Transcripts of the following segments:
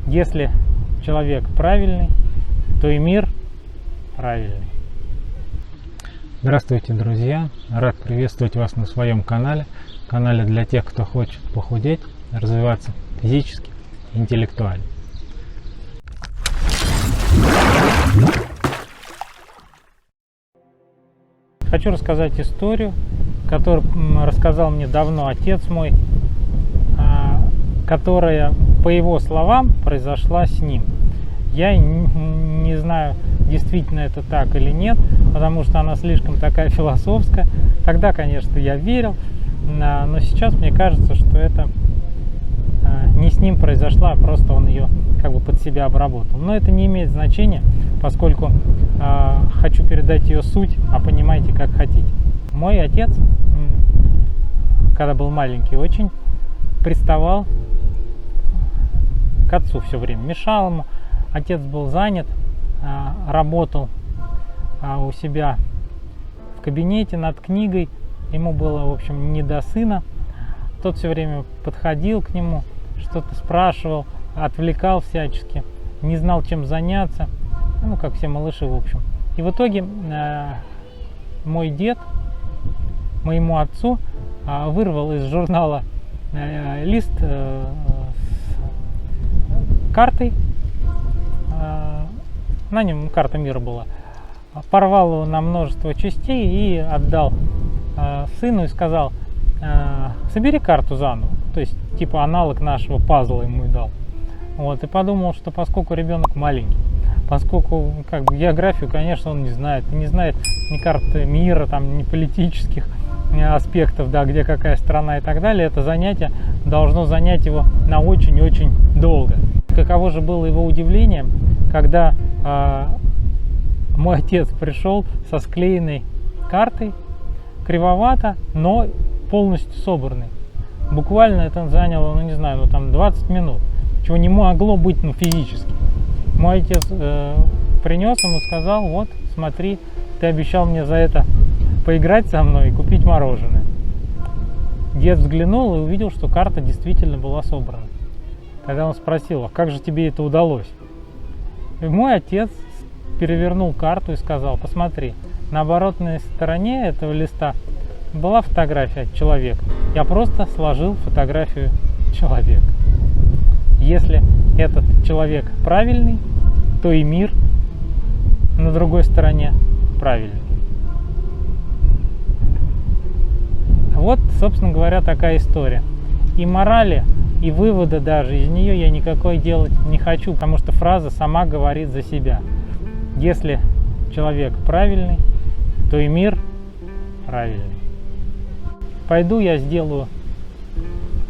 Если человек правильный, то и мир правильный. Здравствуйте, друзья! Рад приветствовать вас на своем канале для тех, кто хочет похудеть, развиваться физически и интеллектуально. Хочу рассказать историю, которую рассказал мне давно отец мой, которая, по его словам, произошла с ним. Я не знаю, действительно это так или нет, потому что она слишком такая философская. Тогда, конечно, я верил, но сейчас мне кажется, что это не с ним произошла, а просто он ее как бы под себя обработал. Но это не имеет значения, поскольку хочу передать ее суть, а понимаете, как хотите. Мой отец, когда был маленький, очень приставал к отцу все время, мешал ему. Отец был занят, работал у себя в кабинете над книгой, ему было, в общем, не до сына. Тот все время подходил к нему, что-то спрашивал, отвлекал всячески, не знал, чем заняться, ну, как все малыши, в общем. И в итоге мой дед моему отцу вырвал из журнала лист с картой, на нем карта мира была, порвал его на множество частей и отдал сыну и сказал: собери карту заново, то есть типа аналог нашего пазла ему и дал. Вот, и подумал, что поскольку ребенок маленький, поскольку как бы географию, конечно, он не знает ни карты мира, там, ни политических аспектов, да, где какая страна и так далее, это занятие должно занять его на очень-очень долго. Каково же было его удивление, когда мой отец пришел со склеенной картой, кривовато, но полностью собранной. Буквально это заняло, ну не знаю, ну там 20 минут, чего не могло быть, ну, физически. Мой отец принес ему, сказал: вот, смотри, ты обещал мне за это поиграть со мной и купить мороженое. Дед взглянул и увидел, что карта действительно была собрана. Тогда он спросил: а как же тебе это удалось? И мой отец перевернул карту и сказал: посмотри, на оборотной стороне этого листа была фотография человека. Я просто сложил фотографию человека. Если этот человек правильный, то и мир на другой стороне правильный. Вот, собственно говоря, такая история. И морали, и вывода даже из нее я никакой делать не хочу, потому что фраза сама говорит за себя. Если человек правильный, то и мир правильный. Пойду я сделаю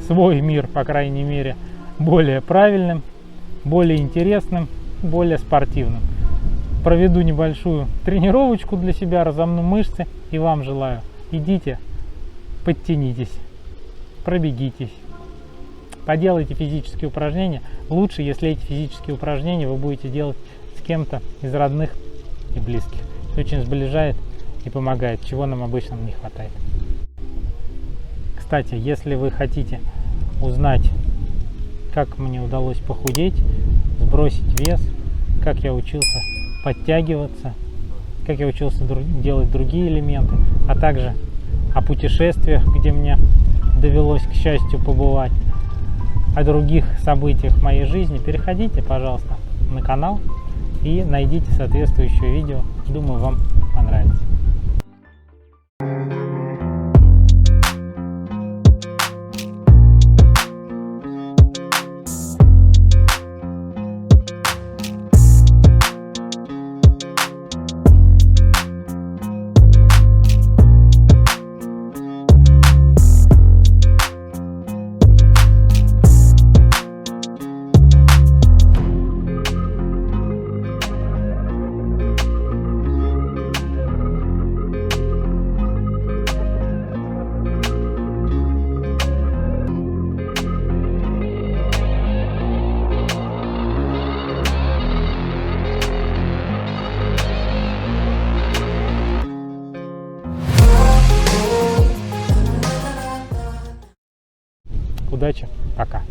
свой мир, по крайней мере, более правильным, более интересным, более спортивным. Проведу небольшую тренировочку для себя, разомну мышцы, и вам желаю: идите, подтянитесь, пробегитесь, поделайте физические упражнения. Лучше, если эти физические упражнения вы будете делать с кем-то из родных и близких. Это очень сближает и помогает, чего нам обычно не хватает. Кстати, если вы хотите узнать, как мне удалось похудеть, сбросить вес, как я учился подтягиваться, как я учился делать другие элементы, а также о путешествиях, где мне довелось, к счастью, побывать, о других событиях моей жизни, переходите, пожалуйста, на канал и найдите соответствующее видео. Думаю, вам понравится. Удачи, пока!